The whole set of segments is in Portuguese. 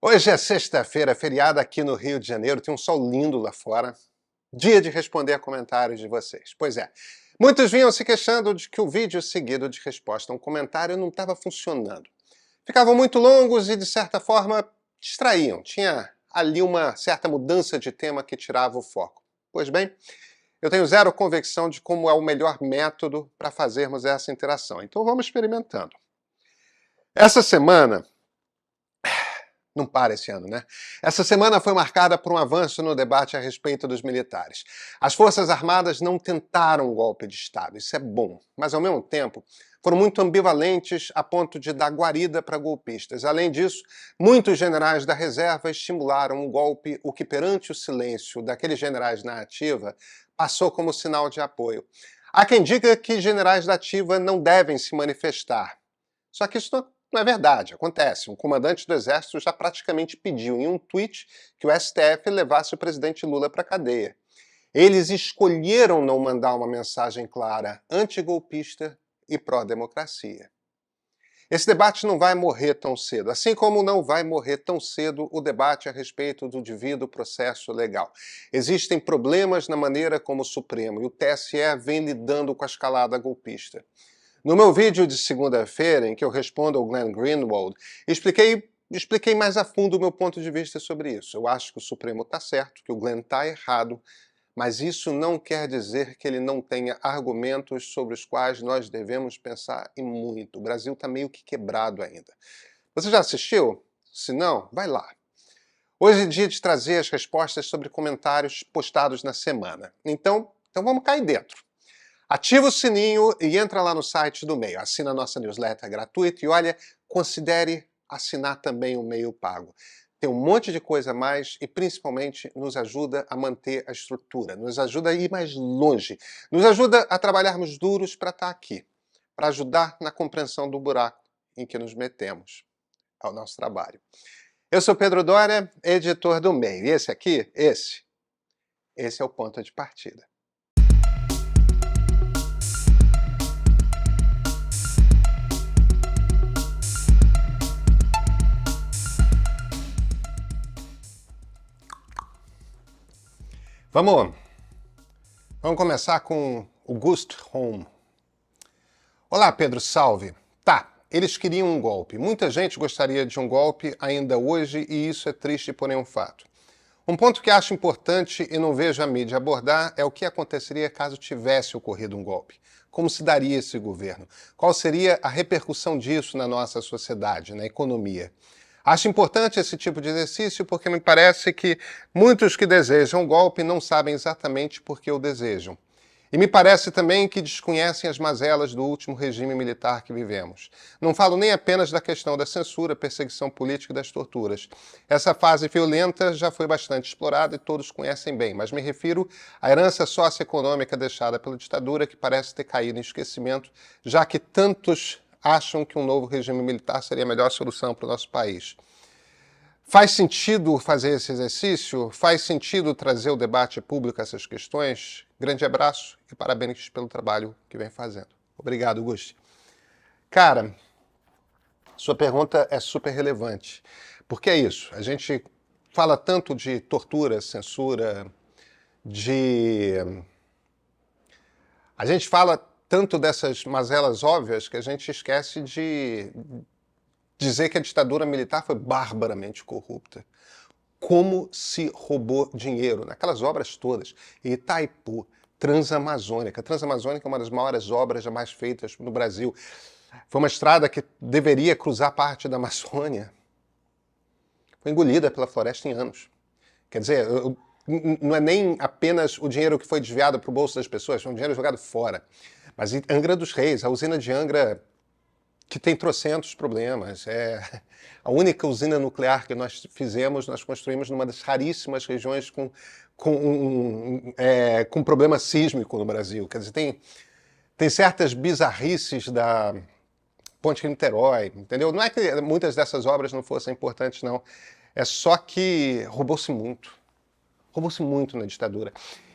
Hoje é sexta-feira, feriado aqui no Rio de Janeiro, tem um sol lindo lá fora. Dia de responder a comentários de vocês. Pois é, muitos vinham se queixando de que o vídeo seguido de resposta a um comentário não estava funcionando. Ficavam muito longos e, de certa forma, distraíam. Tinha ali uma certa mudança de tema que tirava o foco. Pois bem, eu tenho zero convicção de como é o melhor método para fazermos essa interação. Então vamos experimentando. Essa semana... Não para esse ano, né? Essa semana foi marcada por um avanço no debate a respeito dos militares. As Forças Armadas não tentaram um golpe de Estado, isso é bom, mas ao mesmo tempo foram muito ambivalentes a ponto de dar guarida para golpistas. Além disso, muitos generais da reserva estimularam o golpe, o que perante o silêncio daqueles generais na ativa passou como sinal de apoio. Há quem diga que generais da ativa não devem se manifestar. Só que isso não é verdade, acontece. Um comandante do Exército já praticamente pediu em um tweet que o STF levasse o presidente Lula para a cadeia. Eles escolheram não mandar uma mensagem clara, antigolpista e pró-democracia. Esse debate não vai morrer tão cedo, assim como não vai morrer tão cedo o debate a respeito do devido processo legal. Existem problemas na maneira como o Supremo e o TSE vêm lidando com a escalada golpista. No meu vídeo de segunda-feira, em que eu respondo ao Glenn Greenwald, expliquei mais a fundo o meu ponto de vista sobre isso. Eu acho que o Supremo está certo, que o Glenn está errado, mas isso não quer dizer que ele não tenha argumentos sobre os quais nós devemos pensar e muito. O Brasil está meio que quebrado ainda. Você já assistiu? Se não, vai lá. Hoje é dia de trazer as respostas sobre comentários postados na semana. Então vamos cair dentro. Ativa o sininho e entra lá no site do Meio. Assina a nossa newsletter gratuita e olha, considere assinar também o Meio Pago. Tem um monte de coisa a mais e principalmente nos ajuda a manter a estrutura, nos ajuda a ir mais longe, nos ajuda a trabalharmos duros para estar aqui, para ajudar na compreensão do buraco em que nos metemos ao nosso trabalho. Eu sou Pedro Doria, editor do Meio. E esse aqui, esse é o ponto de partida. Vamos começar com o Gust Home. Olá, Pedro, salve. Tá, eles queriam um golpe. Muita gente gostaria de um golpe ainda hoje e isso é triste, porém um fato. Um ponto que acho importante e não vejo a mídia abordar é o que aconteceria caso tivesse ocorrido um golpe. Como se daria esse governo? Qual seria a repercussão disso na nossa sociedade, na economia? Acho importante esse tipo de exercício porque me parece que muitos que desejam o golpe não sabem exatamente por que o desejam. E me parece também que desconhecem as mazelas do último regime militar que vivemos. Não falo nem apenas da questão da censura, perseguição política e das torturas. Essa fase violenta já foi bastante explorada e todos conhecem bem, mas me refiro à herança socioeconômica deixada pela ditadura que parece ter caído em esquecimento, já que tantos acham que um novo regime militar seria a melhor solução para o nosso país. Faz sentido fazer esse exercício? Faz sentido trazer o debate público a essas questões? Grande abraço e parabéns pelo trabalho que vem fazendo. Obrigado, Gusti. Cara, sua pergunta é super relevante. Porque é isso, a gente fala tanto de tortura, censura, a gente fala tanto dessas mazelas óbvias que a gente esquece de dizer que a ditadura militar foi barbaramente corrupta. Como se roubou dinheiro naquelas obras todas. Itaipu, Transamazônica. Transamazônica é uma das maiores obras jamais feitas no Brasil. Foi uma estrada que deveria cruzar parte da Amazônia. Foi engolida pela floresta em anos. Quer dizer, não é nem apenas o dinheiro que foi desviado para o bolso das pessoas, foi um dinheiro jogado fora. Mas Angra dos Reis, a usina de Angra, que tem trocentos problemas. É a única usina nuclear que nós fizemos, nós construímos numa das raríssimas regiões com problema sísmico no Brasil. Quer dizer, tem certas bizarrices da Ponte Rio-Niterói, entendeu? Não é que muitas dessas obras não fossem importantes, não. É só que roubou-se muito na ditadura.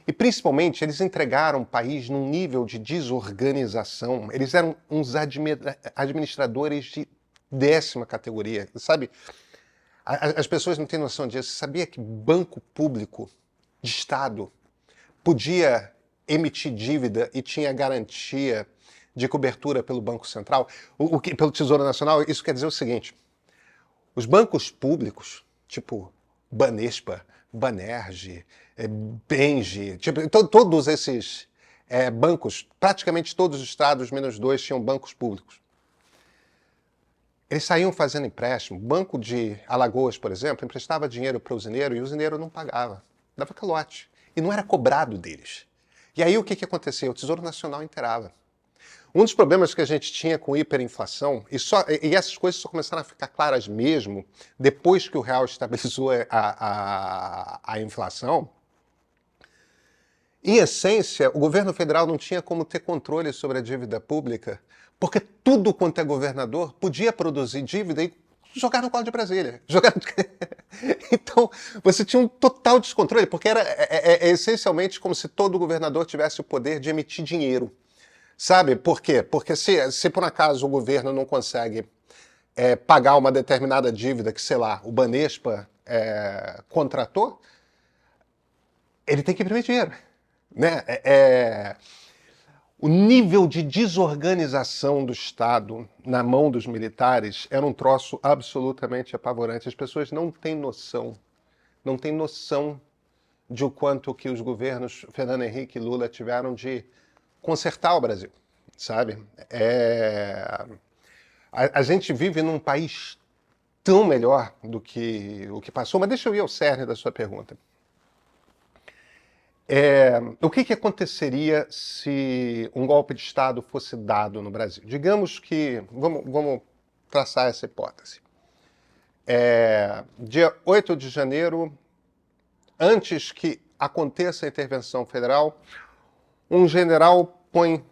E, principalmente, eles entregaram o país num nível de desorganização. Eles eram uns administradores de 10ª categoria, sabe? As pessoas não têm noção disso. Você sabia que banco público de Estado podia emitir dívida e tinha garantia de cobertura pelo Banco Central, pelo Tesouro Nacional? Isso quer dizer o seguinte: os bancos públicos, tipo Banespa, Banerj, Benji, tipo, todos esses bancos, praticamente todos os estados, menos dois, tinham bancos públicos. Eles saíam fazendo empréstimo. O Banco de Alagoas, por exemplo, emprestava dinheiro para o usineiro e o usineiro não pagava. Dava calote. E não era cobrado deles. E aí o que acontecia? O Tesouro Nacional inteirava. Um dos problemas que a gente tinha com hiperinflação, e essas coisas só começaram a ficar claras mesmo depois que o real estabilizou a inflação, em essência, o governo federal não tinha como ter controle sobre a dívida pública, porque tudo quanto é governador podia produzir dívida e jogar no colo de Brasília. Então, você tinha um total descontrole, porque era essencialmente como se todo governador tivesse o poder de emitir dinheiro. Sabe por quê? Porque se por acaso o governo não consegue pagar uma determinada dívida que, sei lá, o Banespa contratou, ele tem que imprimir dinheiro. Né? O nível de desorganização do Estado na mão dos militares era um troço absolutamente apavorante. As pessoas não têm noção de o quanto que os governos Fernando Henrique e Lula tiveram de consertar o Brasil, sabe? A gente vive num país tão melhor do que o que passou, mas deixa eu ir ao cerne da sua pergunta. O que aconteceria se um golpe de Estado fosse dado no Brasil? Digamos que, vamos traçar essa hipótese. Dia 8 de janeiro, antes que aconteça a intervenção federal, um general põe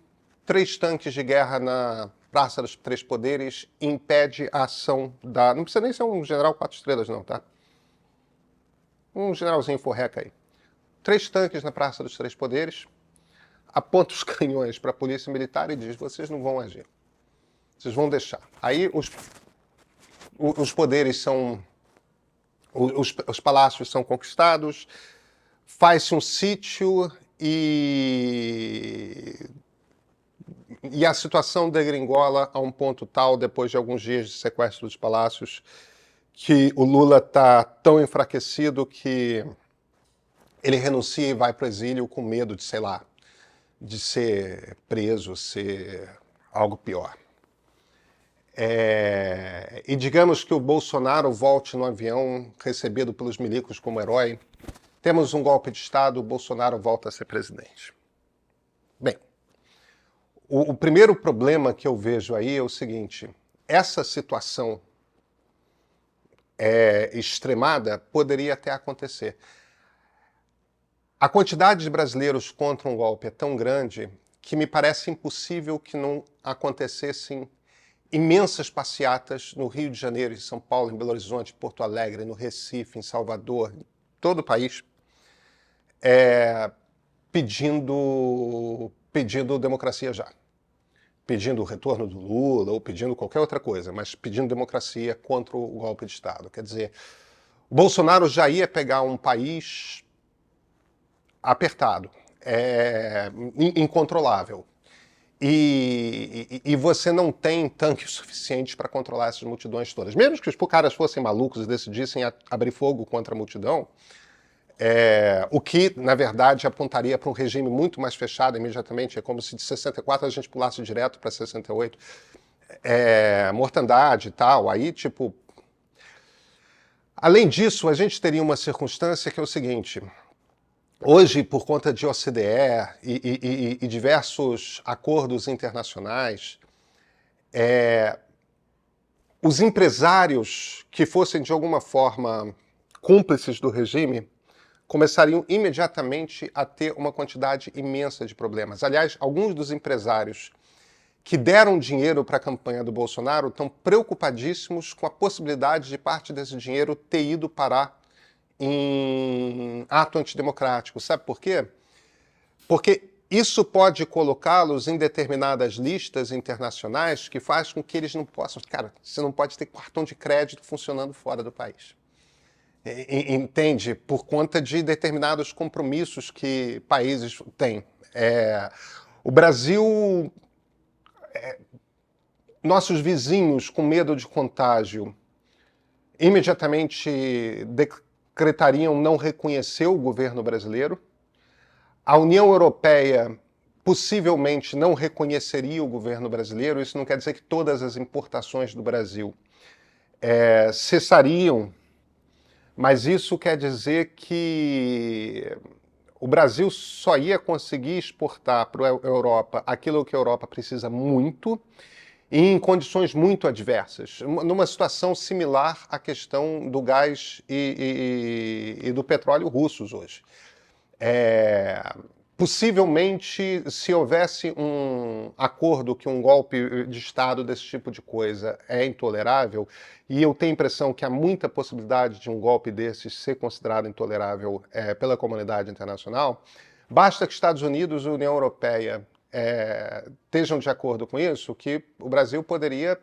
3 tanques de guerra na Praça dos Três Poderes e impede a ação da... Não precisa nem ser um general 4 estrelas não, tá? Um generalzinho forreca aí. 3 tanques na Praça dos Três Poderes, aponta os canhões para a polícia militar e diz: vocês não vão agir, vocês vão deixar. Aí os poderes são... Os palácios são conquistados, faz-se um sítio e a situação degringola a um ponto tal, depois de alguns dias de sequestro dos palácios, que o Lula está tão enfraquecido que ele renuncia e vai para o exílio com medo de, sei lá, de ser preso, ser algo pior. E digamos que o Bolsonaro volte no avião recebido pelos milicos como herói. Temos um golpe de Estado, o Bolsonaro volta a ser presidente. Bem, o primeiro problema que eu vejo aí é o seguinte: essa situação extremada poderia até acontecer. A quantidade de brasileiros contra um golpe é tão grande que me parece impossível que não acontecessem imensas passeatas no Rio de Janeiro, em São Paulo, em Belo Horizonte, Porto Alegre, no Recife, em Salvador, em todo o país, pedindo democracia já. Pedindo o retorno do Lula ou pedindo qualquer outra coisa, mas pedindo democracia contra o golpe de Estado. Quer dizer, o Bolsonaro já ia pegar um país apertado, incontrolável. E você não tem tanques suficientes para controlar essas multidões todas. Mesmo que os caras fossem malucos e decidissem abrir fogo contra a multidão, o que, na verdade, apontaria para um regime muito mais fechado imediatamente. É como se de 64 a gente pulasse direto para 68. Mortandade e tal. Aí, tipo... Além disso, a gente teria uma circunstância que é o seguinte... Hoje, por conta de OCDE e diversos acordos internacionais, os empresários que fossem de alguma forma cúmplices do regime começariam imediatamente a ter uma quantidade imensa de problemas. Aliás, alguns dos empresários que deram dinheiro para a campanha do Bolsonaro estão preocupadíssimos com a possibilidade de parte desse dinheiro ter ido parar em ato antidemocrático. Sabe por quê? Porque isso pode colocá-los em determinadas listas internacionais que faz com que eles não possam... Cara, você não pode ter cartão de crédito funcionando fora do país. Entende? Por conta de determinados compromissos que países têm. O Brasil, nossos vizinhos com medo de contágio, imediatamente decretariam não reconhecer o governo brasileiro. A União Europeia possivelmente não reconheceria o governo brasileiro. Isso não quer dizer que todas as importações do Brasil cessariam, mas isso quer dizer que o Brasil só ia conseguir exportar para a Europa aquilo que a Europa precisa muito e em condições muito adversas, numa situação similar à questão do gás e do petróleo russos hoje. Possivelmente, se houvesse um acordo que um golpe de Estado desse tipo de coisa é intolerável, e eu tenho a impressão que há muita possibilidade de um golpe desses ser considerado intolerável pela comunidade internacional, basta que Estados Unidos e União Europeia estejam de acordo com isso, que o Brasil poderia,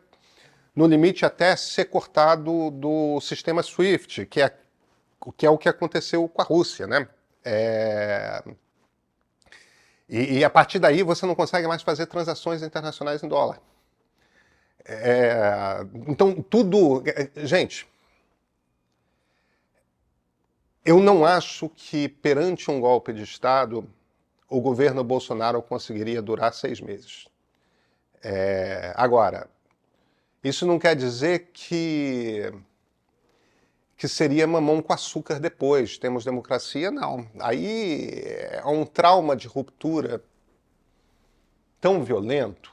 no limite, até ser cortado do sistema SWIFT, que é o que aconteceu com a Rússia, né? E a partir daí você não consegue mais fazer transações internacionais em dólar. Então, tudo... Gente, eu não acho que perante um golpe de Estado o governo Bolsonaro conseguiria durar 6 meses. Agora, isso não quer dizer que seria mamão com açúcar depois. Temos democracia? Não. Aí é um trauma de ruptura tão violento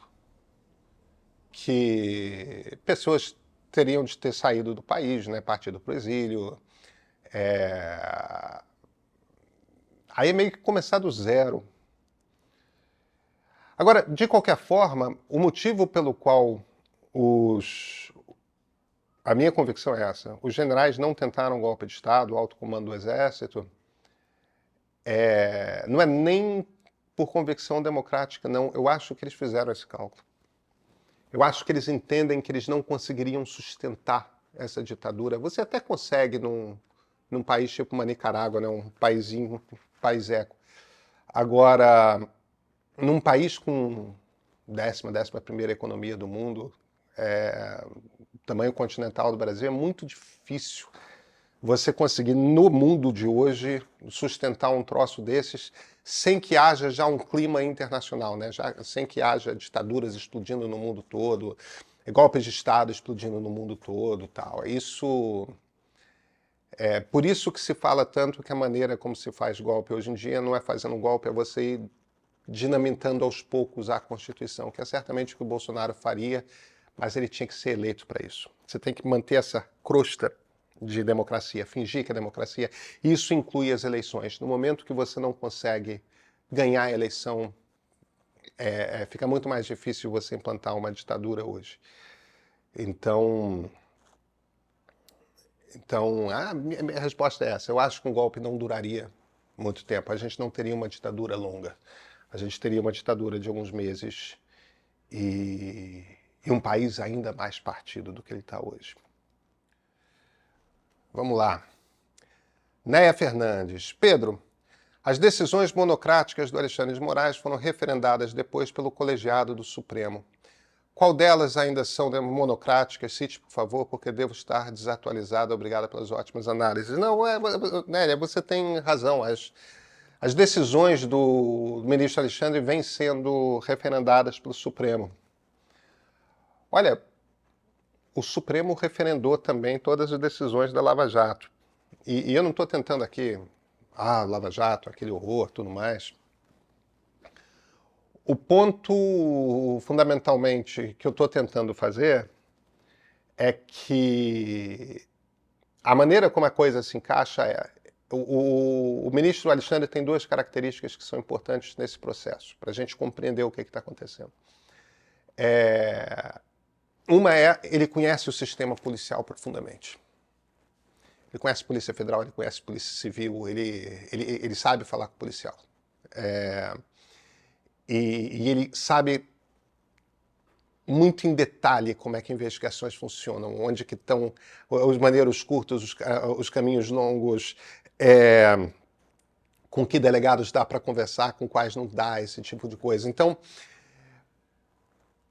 que pessoas teriam de ter saído do país, né, partido para o exílio. Aí é meio que começar do zero. Agora, de qualquer forma, o motivo pelo qual a minha convicção é essa: os generais não tentaram um golpe de Estado, o alto comando do Exército, não é nem por convicção democrática, não. Eu acho que eles fizeram esse cálculo. Eu acho que eles entendem que eles não conseguiriam sustentar essa ditadura. Você até consegue num país tipo uma Nicarágua, né, um país-eco. Agora, num país com 11ª economia do mundo, tamanho continental do Brasil, é muito difícil você conseguir, no mundo de hoje, sustentar um troço desses sem que haja já um clima internacional, né? Sem que haja ditaduras explodindo no mundo todo, golpes de Estado explodindo no mundo todo, tal. Por isso que se fala tanto que a maneira como se faz golpe hoje em dia não é fazendo um golpe, é você ir dinamitando aos poucos a Constituição, que é certamente o que o Bolsonaro faria, mas ele tinha que ser eleito para isso. Você tem que manter essa crosta de democracia, fingir que é democracia. Isso inclui as eleições. No momento que você não consegue ganhar a eleição, fica muito mais difícil você implantar uma ditadura hoje. Então a minha resposta é essa. Eu acho que um golpe não duraria muito tempo. A gente não teria uma ditadura longa. A gente teria uma ditadura de alguns meses e um país ainda mais partido do que ele está hoje. Vamos lá. Néia Fernandes. Pedro, as decisões monocráticas do Alexandre de Moraes foram referendadas depois pelo colegiado do Supremo. Qual delas ainda são monocráticas? Cite, por favor, porque devo estar desatualizado. Obrigada pelas ótimas análises. Não, Nélia, você tem razão. As decisões do ministro Alexandre vêm sendo referendadas pelo Supremo. Olha, o Supremo referendou também todas as decisões da Lava Jato. E eu não estou tentando aqui, Lava Jato, aquele horror, tudo mais. O ponto, fundamentalmente, que eu estou tentando fazer é que a maneira como a coisa se encaixa o ministro Alexandre tem 2 características que são importantes nesse processo, para a gente compreender o que está acontecendo. Uma ele conhece o sistema policial profundamente. Ele conhece a Polícia Federal, ele conhece a Polícia Civil, ele sabe falar com o policial. E ele sabe muito em detalhe como é que investigações funcionam, onde que estão os maneiros curtos, os caminhos longos, com que delegados dá para conversar, com quais não dá, esse tipo de coisa. Então,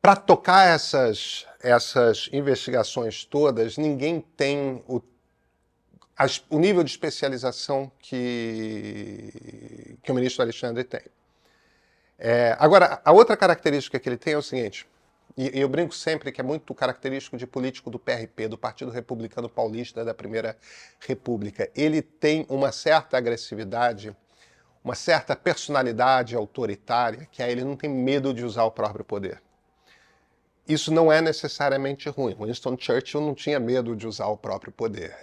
para tocar essas investigações todas, ninguém tem o nível de especialização que o ministro Alexandre tem. Agora, a outra característica que ele tem é o seguinte, e eu brinco sempre que é muito característico de político do PRP, do Partido Republicano Paulista da Primeira República. Ele tem uma certa agressividade, uma certa personalidade autoritária, que ele não tem medo de usar o próprio poder. Isso não é necessariamente ruim. Winston Churchill não tinha medo de usar o próprio poder.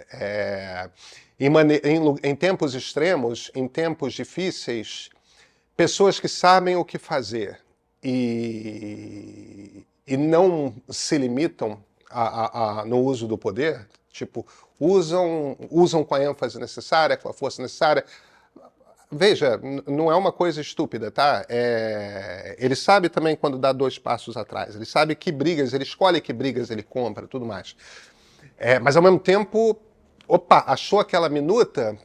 Em tempos extremos, em tempos difíceis, pessoas que sabem o que fazer e não se limitam no uso do poder, tipo, usam com a ênfase necessária, com a força necessária. Veja, não é uma coisa estúpida, tá? Ele sabe também quando dá 2 passos atrás. Ele sabe que brigas, ele escolhe que brigas ele compra, tudo mais. Mas ao mesmo tempo, achou aquela minuta,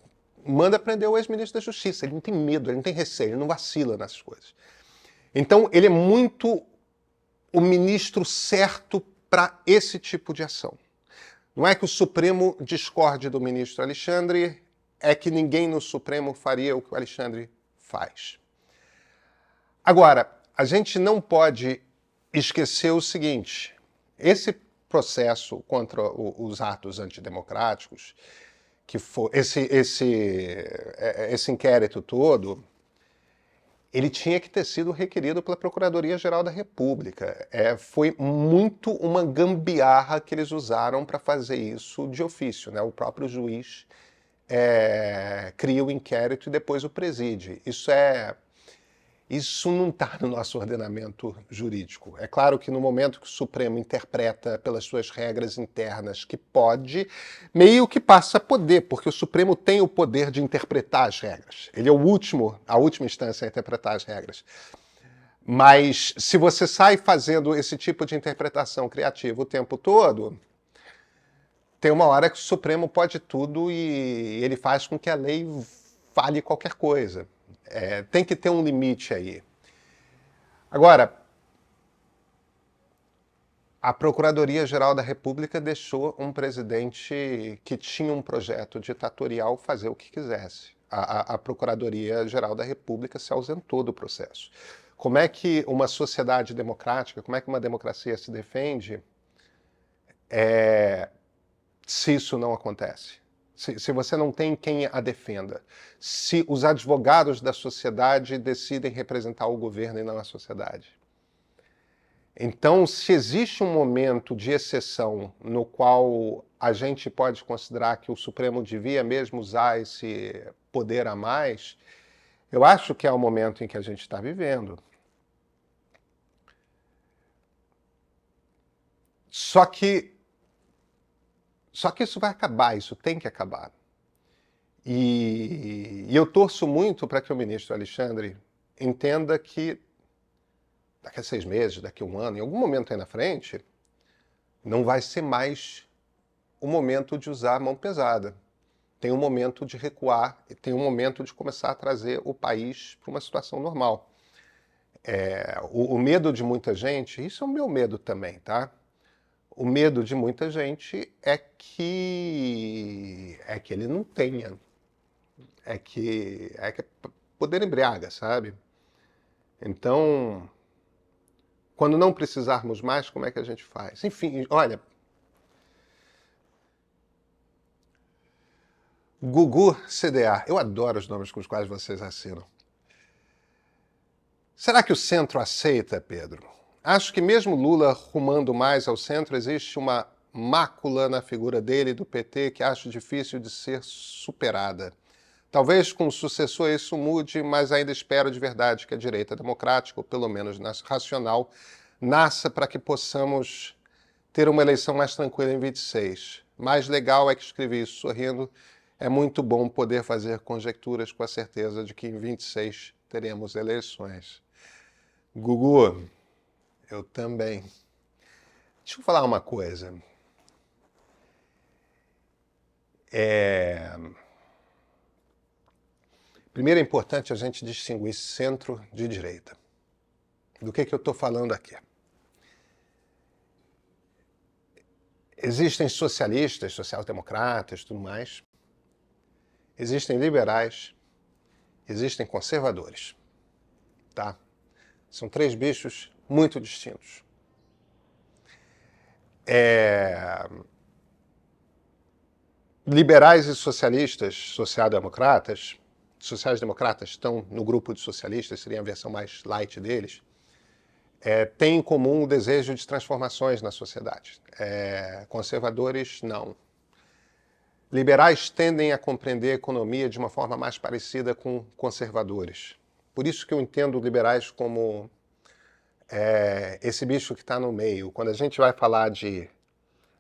manda prender o ex-ministro da Justiça. Ele não tem medo, ele não tem receio, ele não vacila nessas coisas. Então, ele é muito o ministro certo para esse tipo de ação. Não é que o Supremo discorde do ministro Alexandre, é que ninguém no Supremo faria o que o Alexandre faz. Agora, a gente não pode esquecer o seguinte, esse processo contra os atos antidemocráticos, que foi esse inquérito todo, ele tinha que ter sido requerido pela Procuradoria-Geral da República. Foi muito uma gambiarra que eles usaram para fazer isso de ofício, né? O próprio juiz cria o inquérito e depois o preside. Isso não está no nosso ordenamento jurídico. É claro que no momento que o Supremo interpreta pelas suas regras internas que pode, meio que passa a poder, porque o Supremo tem o poder de interpretar as regras. Ele é a última instância a interpretar as regras. Mas se você sai fazendo esse tipo de interpretação criativa o tempo todo, tem uma hora que o Supremo pode tudo e ele faz com que a lei fale qualquer coisa. Tem que ter um limite aí. Agora, a Procuradoria-Geral da República deixou um presidente que tinha um projeto ditatorial fazer o que quisesse. A Procuradoria-Geral da República se ausentou do processo. Como é que uma sociedade democrática, como é que uma democracia se defende se isso não acontece? Se você não tem quem a defenda, se os advogados da sociedade decidem representar o governo e não a sociedade. Então, se existe um momento de exceção no qual a gente pode considerar que o Supremo devia mesmo usar esse poder a mais, eu acho que é o momento em que a gente está vivendo. Só que isso vai acabar, isso tem que acabar. E eu torço muito para que o ministro Alexandre entenda que daqui a 6 meses, daqui a 1 ano, em algum momento aí na frente, não vai ser mais o momento de usar a mão pesada. Tem um momento de recuar, tem um momento de começar a trazer o país para uma situação normal. O medo de muita gente, isso é o meu medo também, tá? O medo de muita gente é que ele não tenha. É que poder embriaga, sabe? Então, quando não precisarmos mais, como é que a gente faz? Enfim, olha, Gugu CDA, eu adoro os nomes com os quais vocês assinam. Será que o centro aceita, Pedro? Acho que mesmo Lula rumando mais ao centro, existe uma mácula na figura dele e do PT que acho difícil de ser superada. Talvez com o sucessor isso mude, mas ainda espero de verdade que a direita democrática, ou pelo menos racional, nasça para que possamos ter uma eleição mais tranquila em 26. Mais legal é que escrevi isso sorrindo. É muito bom poder fazer conjecturas com a certeza de que em 26 teremos eleições. Gugu, eu também. Deixa eu falar uma coisa. Primeiro é importante a gente distinguir centro de direita. Do que eu estou falando aqui? Existem socialistas, social-democratas, tudo mais. Existem liberais. Existem conservadores. Tá? São três bichos muito distintos. Liberais e socialistas, social-democratas estão no grupo de socialistas, seria a versão mais light deles, têm em comum o desejo de transformações na sociedade. Conservadores, não. Liberais tendem a compreender a economia de uma forma mais parecida com conservadores. Por isso que eu entendo liberais como esse bicho que está no meio. Quando a gente vai falar de...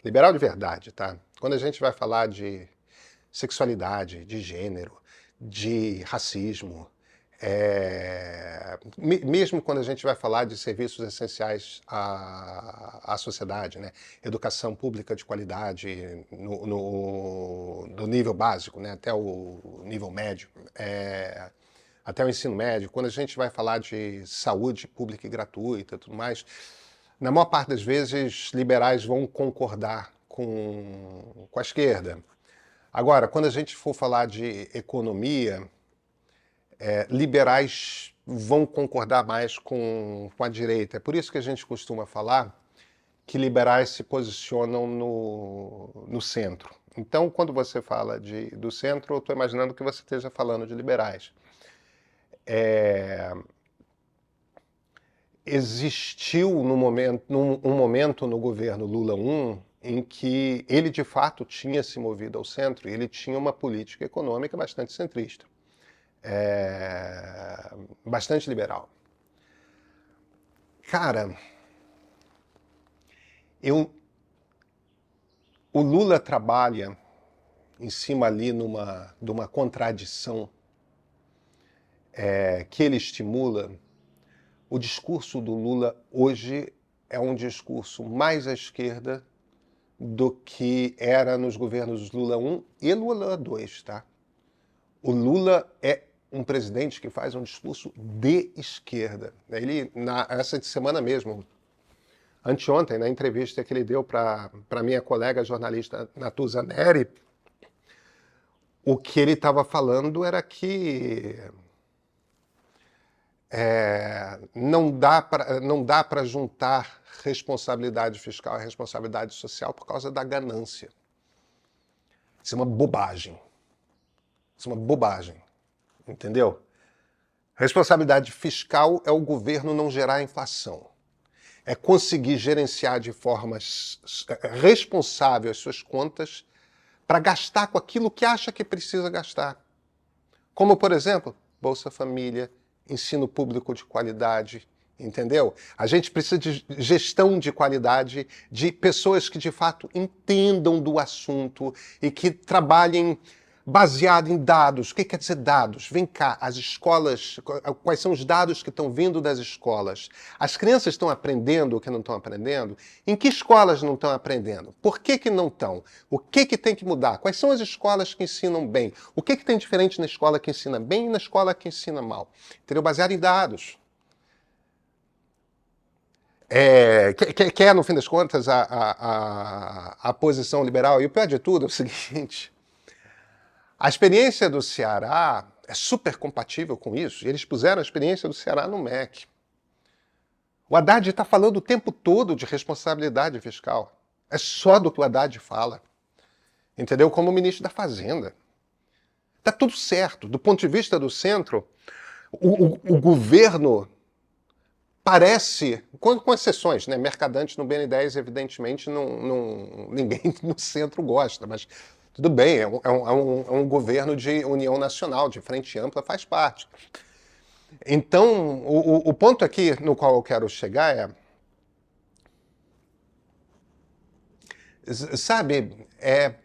Liberal de verdade, tá? Quando a gente vai falar de sexualidade, de gênero, de racismo, mesmo quando a gente vai falar de serviços essenciais à sociedade, né? Educação pública de qualidade do nível básico, né? Até o nível médio, até o ensino médio, quando a gente vai falar de saúde pública e gratuita e tudo mais, na maior parte das vezes liberais vão concordar com a esquerda. Agora, quando a gente for falar de economia, liberais vão concordar mais com a direita. É por isso que a gente costuma falar que liberais se posicionam no centro. Então, quando você fala do centro, eu estou imaginando que você esteja falando de liberais. Existiu um momento no governo Lula I em que ele de fato tinha se movido ao centro e ele tinha uma política econômica bastante centrista, bastante liberal. Cara, o Lula trabalha em cima ali de uma contradição que ele estimula. O discurso do Lula hoje é um discurso mais à esquerda do que era nos governos Lula I e Lula II, tá? O Lula é um presidente que faz um discurso de esquerda. Ele, essa semana mesmo, anteontem, na entrevista que ele deu para minha colega jornalista Natuza Neri, o que ele estava falando era que não dá para juntar responsabilidade fiscal e responsabilidade social por causa da ganância. Isso é uma bobagem. Isso é uma bobagem. Entendeu? Responsabilidade fiscal é o governo não gerar inflação. É conseguir gerenciar de forma responsável as suas contas para gastar com aquilo que acha que precisa gastar. Como, por exemplo, Bolsa Família, ensino público de qualidade, entendeu? A gente precisa de gestão de qualidade, de pessoas que de fato entendam do assunto e que trabalhem baseado em dados. O que quer dizer dados? Vem cá, as escolas, quais são os dados que estão vindo das escolas? As crianças estão aprendendo o que não estão aprendendo? Em que escolas não estão aprendendo? Por que não estão? O que tem que mudar? Quais são as escolas que ensinam bem? O que tem diferente na escola que ensina bem e na escola que ensina mal? Entendeu? Baseado em dados. Que é, no fim das contas, a posição liberal. E o pior de tudo é o seguinte... A experiência do Ceará é super compatível com isso. E eles puseram a experiência do Ceará no MEC. O Haddad está falando o tempo todo de responsabilidade fiscal. É só do que o Haddad fala. Entendeu? Como ministro da Fazenda. Está tudo certo. Do ponto de vista do centro, o governo parece, com exceções, né? Mercadante no BN10, evidentemente, ninguém no centro gosta, mas... Tudo bem, é um governo de união nacional, de frente ampla, faz parte. Então, o ponto aqui no qual eu quero chegar sabe,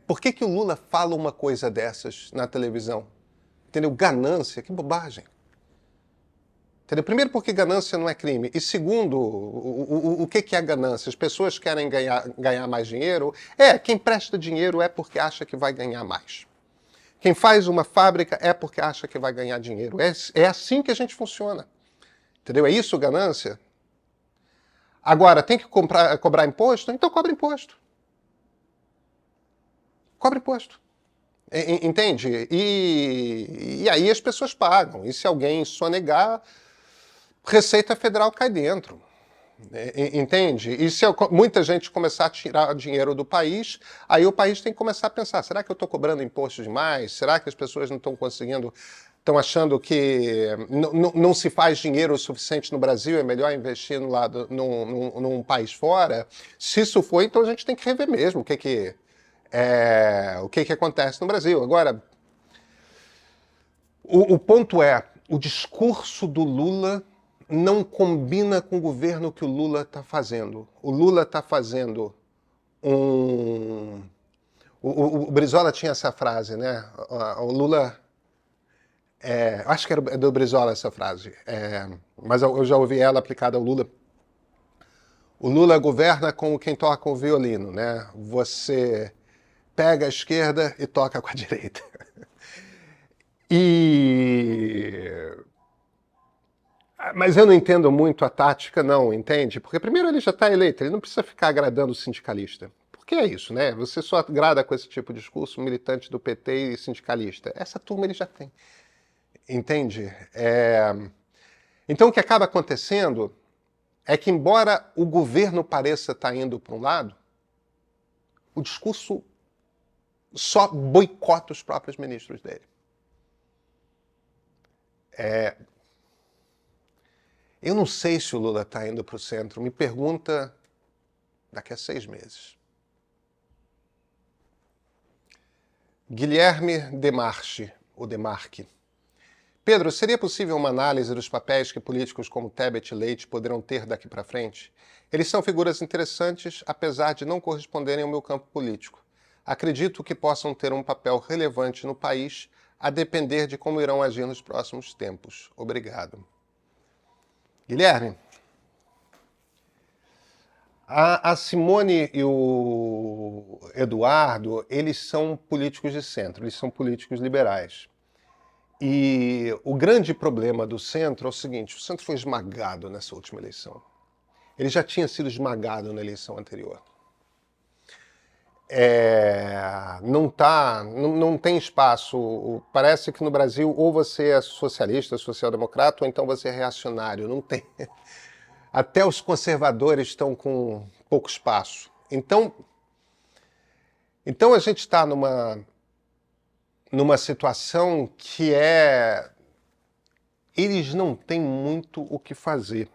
por que o Lula fala uma coisa dessas na televisão? Entendeu? Ganância, que bobagem. Entendeu? Primeiro, porque ganância não é crime. E segundo, o que é ganância? As pessoas querem ganhar mais dinheiro? Quem presta dinheiro é porque acha que vai ganhar mais. Quem faz uma fábrica é porque acha que vai ganhar dinheiro. É assim que a gente funciona. Entendeu? É isso ganância? Agora, tem que cobrar imposto? Então cobra imposto. Cobra imposto. Entende? E aí as pessoas pagam. E se alguém sonegar, Receita Federal cai dentro. Entende? E se muita gente começar a tirar dinheiro do país, aí o país tem que começar a pensar, será que eu estou cobrando imposto demais? Será que as pessoas não estão conseguindo, estão achando que não se faz dinheiro o suficiente no Brasil, é melhor investir num país fora? Se isso for, então a gente tem que rever mesmo o que acontece no Brasil. Agora, o ponto é, o discurso do Lula não combina com o governo que o Lula está fazendo. O Lula está fazendo um... O Brizola tinha essa frase, né? O Lula... acho que era do Brizola essa frase, mas eu já ouvi ela aplicada ao Lula. O Lula governa como quem toca o violino, né? Você pega a esquerda e toca com a direita. Mas eu não entendo muito a tática, não, entende? Porque primeiro ele já está eleito, ele não precisa ficar agradando o sindicalista. Porque é isso, né? Você só agrada com esse tipo de discurso militante do PT e sindicalista. Essa turma ele já tem. Entende? Então o que acaba acontecendo é que, embora o governo pareça estar indo para um lado, o discurso só boicota os próprios ministros dele. Eu não sei se o Lula está indo para o centro. Me pergunta daqui a 6 meses. Guilherme Demarche, ou Demarque. Pedro, seria possível uma análise dos papéis que políticos como Tebet e Leite poderão ter daqui para frente? Eles são figuras interessantes, apesar de não corresponderem ao meu campo político. Acredito que possam ter um papel relevante no país, a depender de como irão agir nos próximos tempos. Obrigado. Guilherme, a Simone e o Eduardo, eles são políticos de centro, eles são políticos liberais. E o grande problema do centro é o seguinte, o centro foi esmagado nessa última eleição. Ele já tinha sido esmagado na eleição anterior. Não tem espaço. Parece que no Brasil ou você é socialista, social-democrata, ou então você é reacionário. Não tem. Até os conservadores estão com pouco espaço. Então a gente está numa situação que eles não têm muito o que fazer,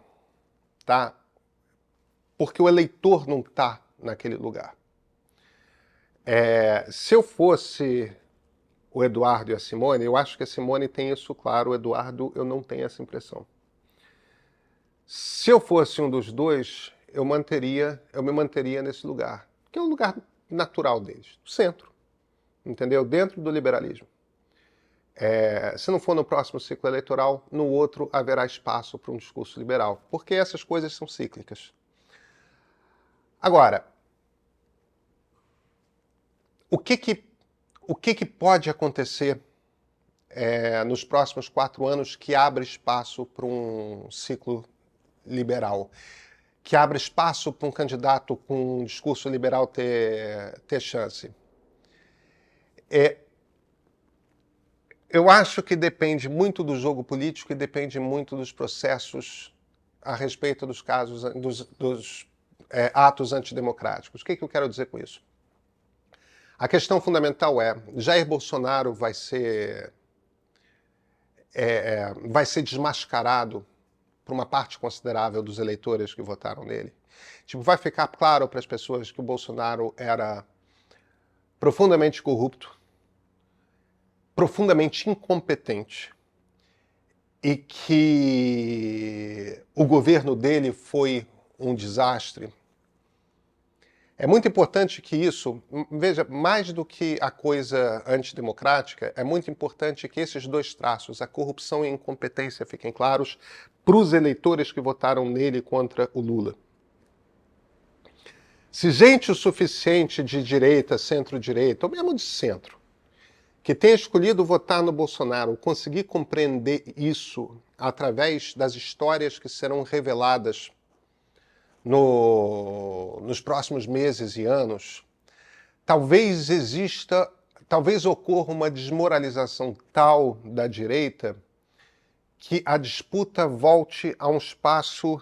tá? Porque o eleitor não está naquele lugar. Se eu fosse o Eduardo e a Simone, eu acho que a Simone tem isso claro, o Eduardo eu não tenho essa impressão. Se eu fosse um dos dois, eu me manteria nesse lugar, que é o lugar natural deles, o centro, entendeu? Dentro do liberalismo. Se não for no próximo ciclo eleitoral, no outro haverá espaço para um discurso liberal, porque essas coisas são cíclicas. Agora, o que pode acontecer nos próximos 4 anos que abre espaço para um ciclo liberal, que abre espaço para um candidato com um discurso liberal ter chance? Eu acho que depende muito do jogo político e depende muito dos processos a respeito dos casos, dos atos antidemocráticos. O que eu quero dizer com isso? A questão fundamental é, Jair Bolsonaro vai ser desmascarado por uma parte considerável dos eleitores que votaram nele. Tipo, vai ficar claro para as pessoas que o Bolsonaro era profundamente corrupto, profundamente incompetente e que o governo dele foi um desastre. É muito importante que isso, veja, mais do que a coisa antidemocrática, é muito importante que esses dois traços, a corrupção e a incompetência, fiquem claros para os eleitores que votaram nele contra o Lula. Se gente o suficiente de direita, centro-direita, ou mesmo de centro, que tenha escolhido votar no Bolsonaro, conseguir compreender isso através das histórias que serão reveladas nos próximos meses e anos, talvez ocorra uma desmoralização tal da direita que a disputa volte a um espaço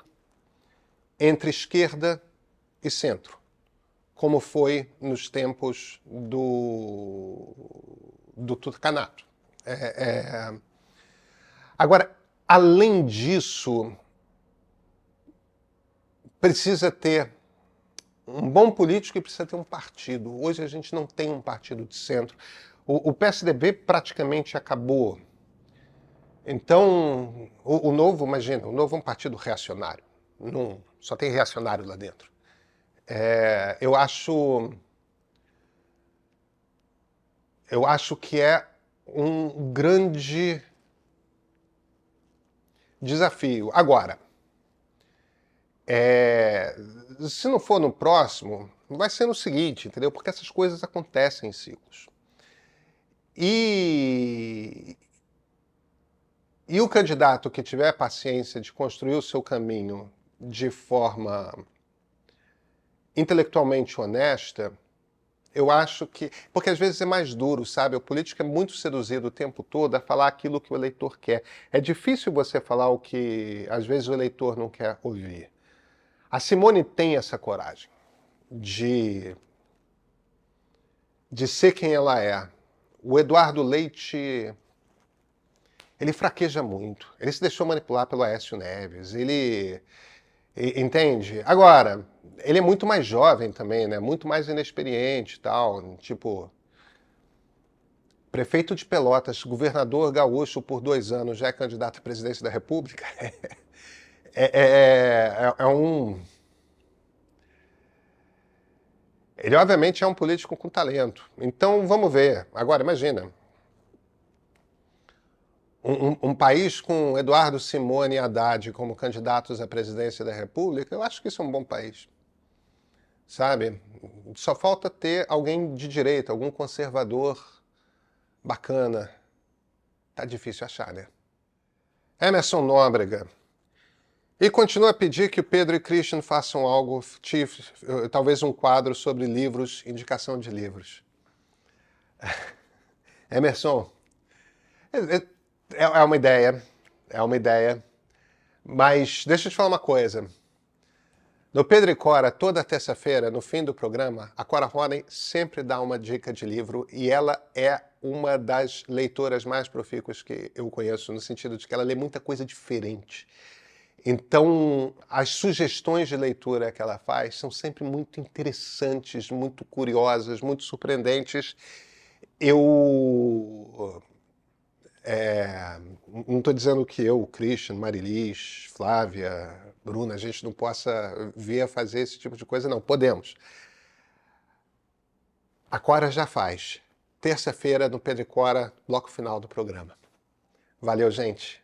entre esquerda e centro, como foi nos tempos do Turcanato. Agora, além disso, precisa ter um bom político e precisa ter um partido. Hoje a gente não tem um partido de centro. O PSDB praticamente acabou. Então, o Novo, imagina, o Novo é um partido reacionário. Não, só tem reacionário lá dentro. Eu acho que é um grande desafio. Agora, se não for no próximo, vai ser no seguinte, entendeu? Porque essas coisas acontecem em ciclos. E o candidato que tiver paciência de construir o seu caminho de forma intelectualmente honesta, eu acho que... Porque às vezes é mais duro, sabe? O político é muito seduzido o tempo todo a falar aquilo que o eleitor quer. É difícil você falar o que às vezes o eleitor não quer ouvir. A Simone tem essa coragem de ser quem ela é. O Eduardo Leite, ele fraqueja muito. Ele se deixou manipular pelo Aécio Neves. Ele... Entende? Agora, ele é muito mais jovem também, né? Muito mais inexperiente e tal. Tipo, prefeito de Pelotas, governador gaúcho por 2 anos, já é candidato à presidência da República. Ele, obviamente, é um político com talento. Então, vamos ver. Agora, imagina. Um país com Eduardo Simone e Haddad como candidatos à presidência da República, eu acho que isso é um bom país. Sabe? Só falta ter alguém de direita, algum conservador bacana. Tá difícil achar, né? Emerson Nóbrega. E continua a pedir que o Pedro e Christian façam algo, talvez um quadro sobre livros, indicação de livros. Emerson, é uma ideia, mas deixa eu te falar uma coisa. No Pedro e Cora, toda terça-feira, no fim do programa, a Cora Ronen sempre dá uma dica de livro e ela é uma das leitoras mais profícuas que eu conheço, no sentido de que ela lê muita coisa diferente. Então, as sugestões de leitura que ela faz são sempre muito interessantes, muito curiosas, muito surpreendentes. Eu não estou dizendo que eu, Christian, Marilis, Flávia, Bruna, a gente não possa vir a fazer esse tipo de coisa, não. Podemos. A Cora já faz. Terça-feira, no Pedro e Cora, bloco final do programa. Valeu, gente.